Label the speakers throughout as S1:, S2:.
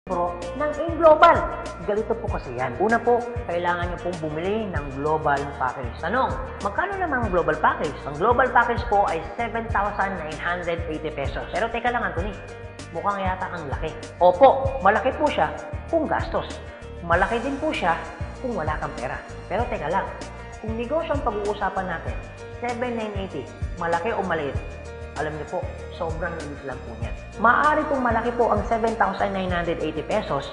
S1: Pro ng A-Global. Ganito po kasi yan. Una po, kailangan nyo pong bumili ng global package. Tanong, magkano naman ang global package? Ang global package po ay 7,980 pesos. Pero teka lang, Anthony, mukhang yata ang laki. Opo, malaki po siya kung gastos. Malaki din po siya kung wala kang pera. Pero teka lang, kung negosyo ang pag-uusapan natin, 7,980, malaki o maliit? Alam niyo po, sobrang liit lang po niyan. Maaari pong malaki po ang 7,980 pesos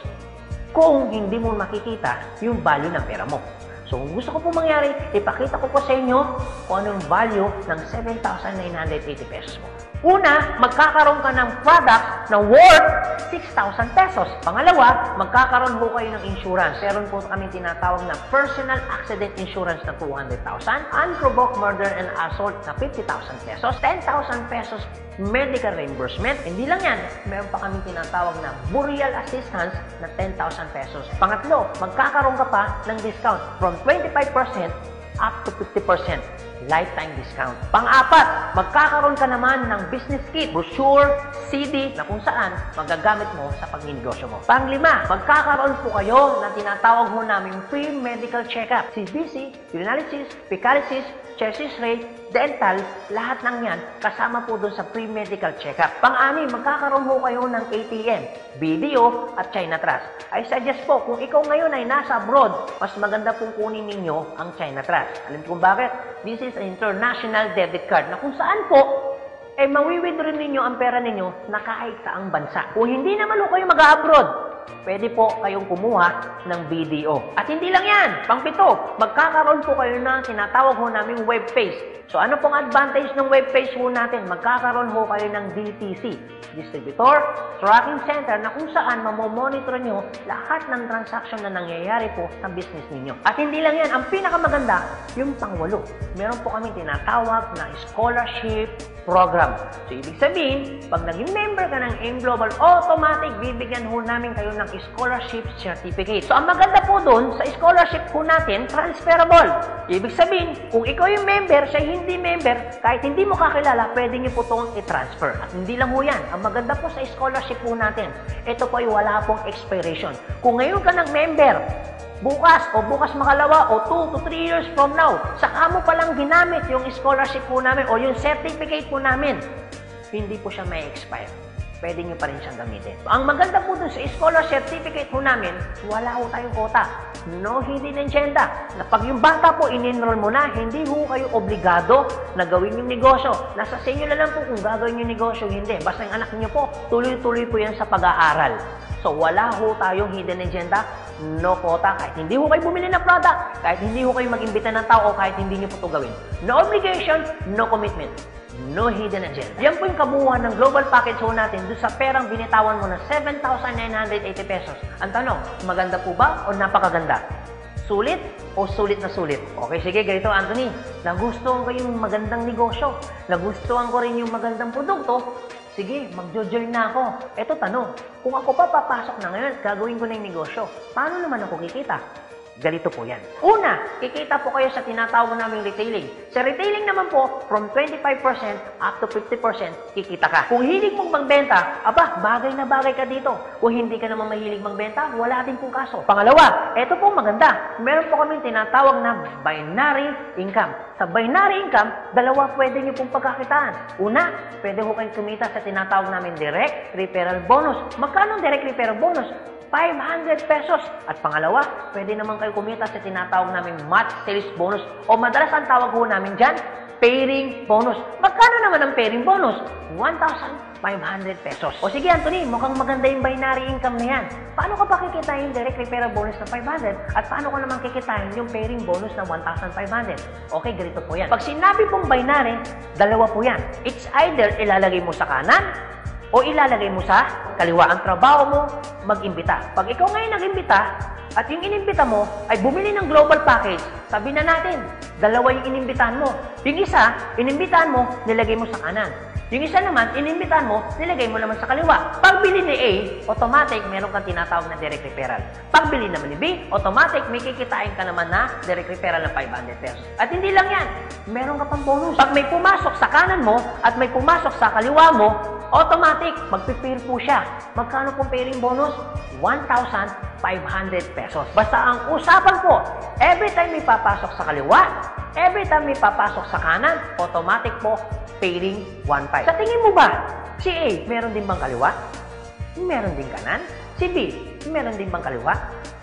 S1: kung hindi mo makikita yung value ng pera mo. So, kung gusto ko po mangyari, ipakita ko po sa inyo kung anong value ng 7,980 pesos mo. Una, magkakaroon ka ng product na worth 6,000 pesos. Pangalawa, magkakaroon po kayo ng insurance. Meron po kami tinatawag na personal accident insurance na 200,000, unprovoked murder and assault na 50,000 pesos, 10,000 pesos medical reimbursement. Hindi lang yan, meron pa kami tinatawag na burial assistance na 10,000 pesos. Pangatlo, magkakaroon ka pa ng discount from 25% up to 50%. Lifetime discount. Pang-apat, magkakaroon ka naman ng business kit, brochure, CD na kung saan magagamit mo sa pagninegosyo mo. Pang-lima, magkakaroon po kayo na tinatawag mo namin free medical check-up. CBC, urinalysis, fecalysis, chest x-ray, dental, lahat ng yan kasama po doon sa free medical check-up. Pang-anim, magkakaroon po kayo ng ATM, video at China Trust. I suggest po, kung ikaw ngayon ay nasa abroad, mas maganda pong kunin ninyo ang China Trust. Alam kung bakit? This is an international debit card na kung saan po, mawi-withdraw ninyo ang pera ninyo na kahit saang bansa. Kung hindi naman po kayo mag-abroad, pwede po kayong kumuha ng BDO. At hindi lang yan, pang-pito, magkakaroon po kayo ng tinatawag ho naming web page. So ano pong advantage ng web page po natin? Magkakaroon ho kayo ng DTC, Distributor Tracking Center, na kung saan mamomonitor nyo lahat ng transaction na nangyayari po sa business ninyo. At hindi lang yan, ang pinakamaganda, yung pang-walo. Meron po kami tinatawag na scholarship program. So, ibig sabihin, pag naging member ka ng A-Global, automatic bibigyan ho namin kayo ng scholarship certificate. So, ang maganda po doon, sa scholarship po natin, transferable. Ibig sabihin, kung ikaw yung member, siya hindi member, kahit hindi mo kakilala, pwede niyo po itong i-transfer. At hindi lang ho yan. Ang maganda po sa scholarship po natin, ito po ay wala pong expiration. Kung ngayon ka ng member, bukas o bukas makalawa o 2 to 3 years from now, saka mo palang ginamit yung scholarship po namin o yung certificate po namin, hindi po siya may expire. Pwede nyo pa rin siyang gamitin. Ang maganda po dun sa scholar certificate po namin, wala ho tayong quota. No hidden agenda. Na pag yung bata po in-enroll mo na, hindi ho kayo obligado na gawin yung negosyo. Nasa sa inyo na lang po kung gagawin yung negosyo, hindi. Basta yung anak niyo po, tuloy-tuloy po yan sa pag-aaral. So, wala ho tayong hidden agenda, no quota. Kahit hindi ho kayo bumili ng product, kahit hindi ho kayo mag-imbita ng tao, kahit hindi nyo po ito gawin. No obligation, no commitment. No hidden agenda. Yan po yung kabuuan ng global package ho natin doon sa perang binitawan mo na 7,980 pesos. Ang tanong, maganda po ba o napakaganda? Sulit o sulit na sulit? Okay, sige, ganito Anthony. Nagustuhan ko yung magandang negosyo. Nagustuhan ko rin yung magandang produkto. Sige, mag-join na ako. Eto tanong, kung ako pa papasok na ngayon, gagawin ko na yung negosyo. Paano naman ako kikita? Ganito po yan. Una, kikita po kayo sa tinatawag naming retailing. Sa retailing naman po, from 25% up to 50% kikita ka. Kung hilig mong magbenta, aba, bagay na bagay ka dito. Kung hindi ka naman mahilig magbenta, wala din pong kaso. Pangalawa, eto po maganda. Meron po kaming tinatawag na binary income. Sa binary income, dalawa pwede nyo pong pagkakitaan. Una, pwede ho kayong kumita sa tinatawag namin direct referral bonus. Magkano direct referral bonus? 500 pesos. At pangalawa, pwede naman kayo kumita sa tinatawag namin match sales bonus o madalas ang tawag ho namin dyan, pairing bonus. Magkano naman ang pairing bonus? 1,500 pesos. O sige Anthony, mukhang maganda yung binary income na yan. Paano ka pa kikitain yung direct referral bonus na 500 at paano ko naman kikitain yung pairing bonus na 1,500? Okay, ganito po yan. Pag sinabi pong binary, dalawa po yan. It's either ilalagay mo sa kanan o ilalagay mo sa kaliwa. Ang trabaho mo, mag-imbita. Pag ikaw ngayon nag-imbita, at yung inimbita mo ay bumili ng global package, sabi na natin, dalawa yung inimbitahan mo. Yung isa, inimbitahan mo, nilagay mo sa kanan. Yung isa naman, inimbitahan mo, nilagay mo naman sa kaliwa. Pagbili ni A, automatic, meron kang tinatawag na direct referral. Pagbili naman ni B, automatic, may kikitain ka naman na direct referral ng 500 pesos. At hindi lang yan, meron ka pang bonus. Pag may pumasok sa kanan mo at may pumasok sa kaliwa mo, automatic, magpipair po siya. Magkano pong pairing bonus? 1,500 pesos. Basta ang usapan po, every time may papasok sa kaliwa, every time may papasok sa kanan, automatic po, pairing 1,500. Sa tingin mo ba, si A, meron din bang kaliwa? Meron din kanan? Si B, meron din bang kaliwa?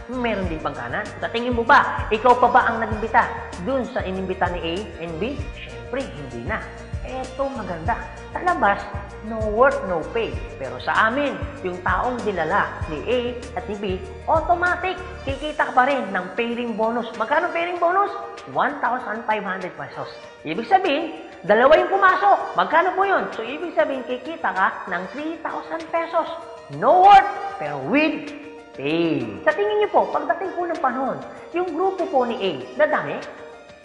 S1: Meron din bang kanan? Sa tingin mo ba, ikaw pa ba ang nag-imbita dun sa inimbita ni A and B? Siyempre, hindi na. Eto maganda. Sa labas, no work, no pay. Pero sa amin, yung taong dinala ni A at ni B, automatic, kikita ka pa rin ng pairing bonus. Magkano pairing bonus? 1,500 pesos. Ibig sabihin, dalawa yung pumasok. Magkano po yun? So, ibig sabihin, kikita ka ng 3,000 pesos. No work, pero with pay. Sa tingin niyo po, pagdating po ng panahon, yung grupo po ni A, dadami?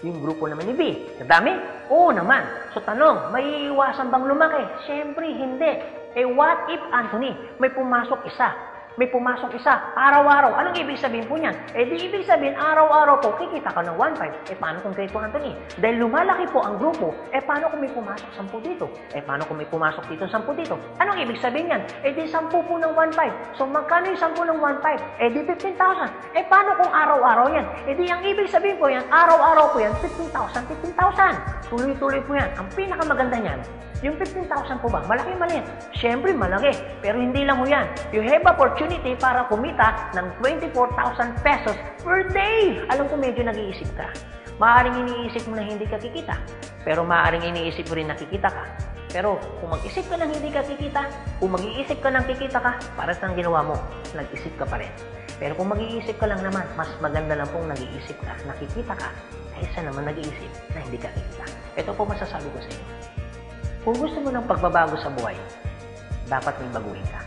S1: Yung grupo naman ni B, nadami? Oo naman. So tanong, may iiwasan bang lumaki? Siyempre, hindi. Eh what if, Anthony, may pumasok isa? May pumasok isa, araw-araw. Anong ibig sabihin po niyan? Eh di ibig sabihin, araw-araw po, kikita ka ng 1,500. Eh paano kung ganito, Anthony? Dahil lumalaki po ang grupo, eh paano kung may pumasok 10 dito? Eh paano kung may pumasok dito 10 dito? Anong ibig sabihin yan? Eh di 10 po ng 1,500. So magkano yung 10 ng 1,500? Eh di 15,000. Eh paano kung araw-araw yan? Eh di ang ibig sabihin po yan, araw-araw po yan, 15,000, 15,000. Tuloy-tuloy po yan. Ang pinakamaganda niyan, yung 15,000 po ba? Malaki maliit? Siyempre malaki. Pero hindi lang ho yan. You have opportunity para kumita ng 24,000 pesos per day. Alam ko medyo nag-iisip ka. Maaaring iniisip mo na hindi ka kikita. Pero maaaring iniisip mo rin na kikita ka. Pero kung mag-isip ka ng hindi ka kikita, kung mag-iisip ka ng kikita ka, para sa ginawa mo, nag-isip ka pa rin. Pero kung mag-iisip ka lang naman, mas maganda lang pong nag-iisip ka, nakikita ka, kaysa naman nag-iisip na hindi ka kikita. Ito po masasabi ko sa inyo. Kung gusto mo ng pagbabago sa buhay, dapat may baguhin ka.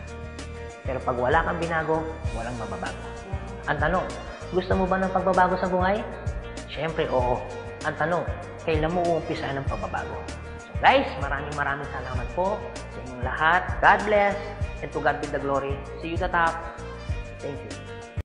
S1: Pero pag wala kang binago, walang mababago. Ang tanong, gusto mo ba ng pagbabago sa buhay? Siyempre, oo. Ang tanong, kailan mo uumpisa ng pagbabago? So guys, maraming salamat po sa inyong lahat. God bless, and to God be the glory. See you at the top. Thank you.